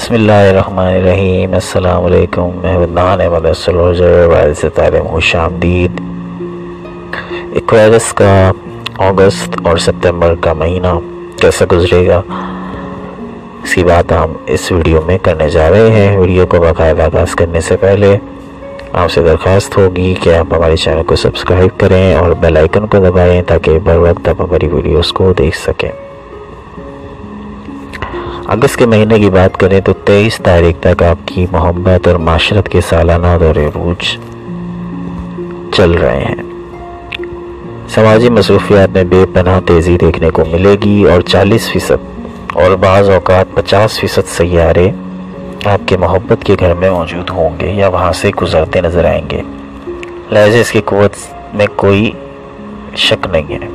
بسم اللہ الرحمن الرحیم۔ السلام علیکم، میں عدنان احمد وائل ستارے خوش آمدید۔ ایکوائرس کا اگست اور ستمبر کا مہینہ کیسا گزرے گا، اس کی بات ہم اس ویڈیو میں کرنے جا رہے ہیں۔ ویڈیو کو باقاعدہ آغاز کرنے سے پہلے آپ سے درخواست ہوگی کہ آپ ہمارے چینل کو سبسکرائب کریں اور بیل آئیکن کو دبائیں تاکہ بر وقت آپ ہماری ویڈیوز کو دیکھ سکیں۔ اگست کے مہینے کی بات کریں تو 23 تاریخ تک آپ کی محبت اور معاشرت کے سالانہ دور عروج چل رہے ہیں۔ سماجی مصروفیات میں بے پناہ تیزی دیکھنے کو ملے گی اور 40% اور بعض اوقات 50% سیارے آپ کے محبت کے گھر میں موجود ہوں گے یا وہاں سے گزرتے نظر آئیں گے، لہذا اس کی قوت میں کوئی شک نہیں ہے۔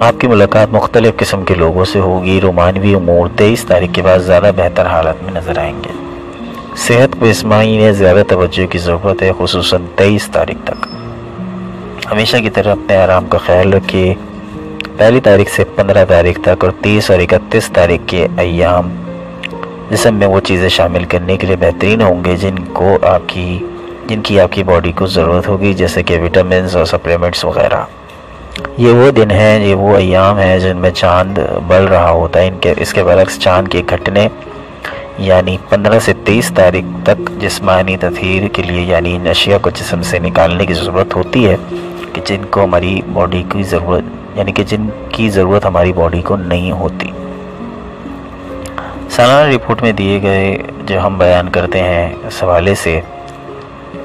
آپ کی ملاقات مختلف قسم کے لوگوں سے ہوگی۔ رومانوی امور 23 تاریخ کے بعد زیادہ بہتر حالت میں نظر آئیں گے۔ صحت کو اس مہینے زیادہ توجہ کی ضرورت ہے، خصوصاً 23 تاریخ تک۔ ہمیشہ کی طرح اپنے آرام کا خیال رکھیے۔ 1 تاریخ سے 15 تاریخ تک اور 30 اور 31 تاریخ کے ایام جسم میں وہ چیزیں شامل کرنے کے لیے بہترین ہوں گے جن کی آپ کی باڈی کو ضرورت ہوگی، جیسے کہ وٹامنز اور سپلیمنٹس وغیرہ۔ یہ وہ دن ہیں، یہ وہ ایام ہیں جن میں چاند بڑھ رہا ہوتا ہے۔ اس کے برعکس چاند کے گھٹنے یعنی 15 سے 23 تاریخ تک جسمانی تطہیر کے لیے یعنی ان اشیاء کو جسم سے نکالنے کی ضرورت ہوتی ہے کہ جن کی ضرورت ہماری باڈی کو نہیں ہوتی۔ سالانہ رپورٹ میں دیے گئے جو ہم بیان کرتے ہیں اس حوالے سے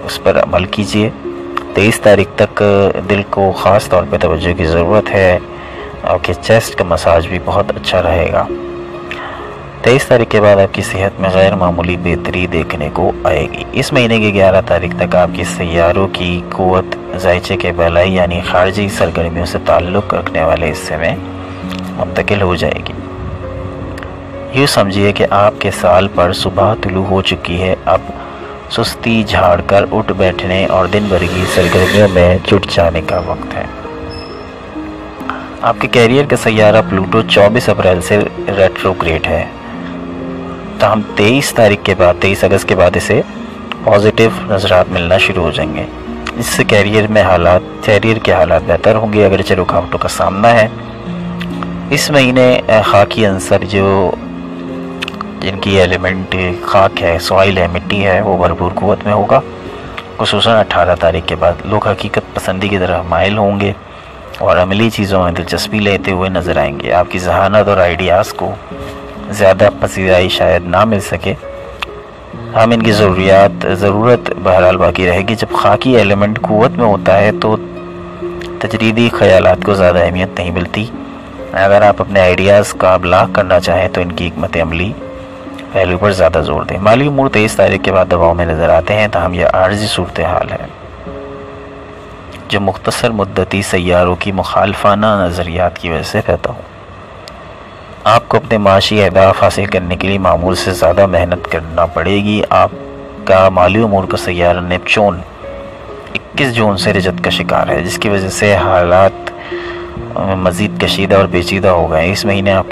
اس پر عمل کیجیے۔ 23 تاریخ تک دل کو خاص طور پہ توجہ کی ضرورت ہے اور کہ چیسٹ کا مساج بھی بہت اچھا رہے گا۔ 23 تاریخ کے بعد آپ کی صحت میں غیر معمولی بہتری دیکھنے کو آئے گی۔ اس مہینے کی 11 تاریخ تک آپ کی سیاروں کی قوت ذائچے کے بالائی یعنی خارجی سرگرمیوں سے تعلق رکھنے والے حصے میں منتقل ہو جائے گی۔ یوں سمجھیے کہ آپ کے سال پر صبح طلوع ہو چکی ہے، اب سستی جھاڑ کر اٹھ بیٹھنے اور دن بھر کی سرگرمیوں میں جٹ جانے کا وقت ہے۔ آپ کے کیریئر کا سیارہ پلوٹو 24 اپریل سے ریٹروگریڈ ہے، تاہم 23 اگست کے بعد اسے پازیٹیو نظرات ملنا شروع ہو جائیں گے، اس سے کیریئر کے حالات بہتر ہوں گے اگرچہ رکاوٹوں کا سامنا ہے۔ اس مہینے خاکی عنصر جن کی ایلیمنٹ خاک ہے، سوائل ہے، مٹی ہے، وہ بھرپور قوت میں ہوگا۔ خصوصاً 18 تاریخ کے بعد لوگ حقیقت پسندی کی طرف مائل ہوں گے اور عملی چیزوں میں دلچسپی لیتے ہوئے نظر آئیں گے۔ آپ کی ذہانت اور آئیڈیاز کو زیادہ پذیرائی شاید نہ مل سکے، ہم ان کی ضرورت بہرحال باقی رہے گی۔ جب خاکی ایلیمنٹ قوت میں ہوتا ہے تو تجریدی خیالات کو زیادہ اہمیت نہیں ملتی۔ اگر آپ اپنے آئیڈیاز کا ابلاغ کرنا چاہیں تو ان کی حکمت عملی پہلو پر زیادہ زور دیں۔ مالی امور 23 تاریخ کے بعد دباؤ میں نظر آتے ہیں، تاہم یہ عارضی صورتحال ہے جو مختصر مدتی سیاروں کی مخالفانہ نظریات کی وجہ سے پیدا ہو۔ آپ کو اپنے معاشی اہداف حاصل کرنے کے لیے معمول سے زیادہ محنت کرنا پڑے گی۔ آپ کا مالی امور کا سیارہ نیپچون 21 جون سے رجت کا شکار ہے، جس کی وجہ سے حالات مزید کشیدہ اور پیچیدہ ہو گئے۔ اس مہینے آپ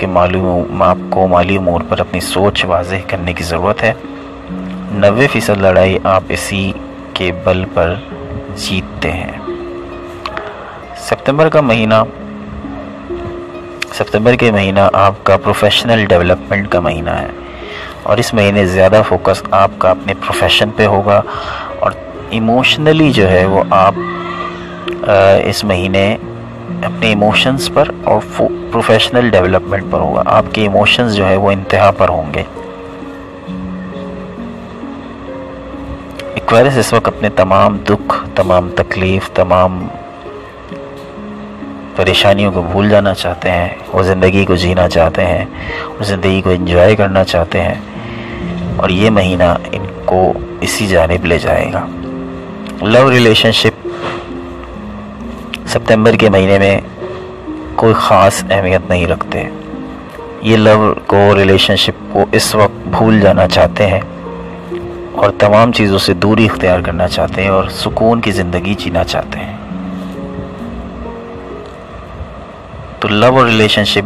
کو مالی امور پر اپنی سوچ واضح کرنے کی ضرورت ہے۔ 90% لڑائی آپ اسی کے بل پر جیتتے ہیں۔ ستمبر کے مہینہ آپ کا پروفیشنل ڈیولپمنٹ کا مہینہ ہے اور اس مہینے زیادہ فوکس آپ کا اپنے پروفیشن پہ ہوگا اور ایموشنلی جو ہے وہ آپ اس مہینے اپنے ایموشنز پر اور پروفیشنل ڈیولپمنٹ پر ہوگا۔ آپ کے ایموشنز جو ہے وہ انتہا پر ہوں گے۔ ایکوائرس اس وقت اپنے تمام دکھ، تمام تکلیف، تمام پریشانیوں کو بھول جانا چاہتے ہیں، وہ زندگی کو جینا چاہتے ہیں، وہ زندگی کو انجوائے کرنا چاہتے ہیں اور یہ مہینہ ان کو اسی جانب لے جائے گا۔ لو ریلیشن شپ ستمبر کے مہینے میں کوئی خاص اہمیت نہیں رکھتے۔ یہ لو کو ریلیشن شپ کو اس وقت بھول جانا چاہتے ہیں اور تمام چیزوں سے دوری اختیار کرنا چاہتے ہیں اور سکون کی زندگی جینا چاہتے ہیں۔ تو لو اور relation ship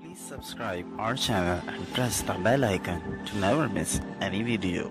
Please subscribe our channel and press the bell icon to never miss any video.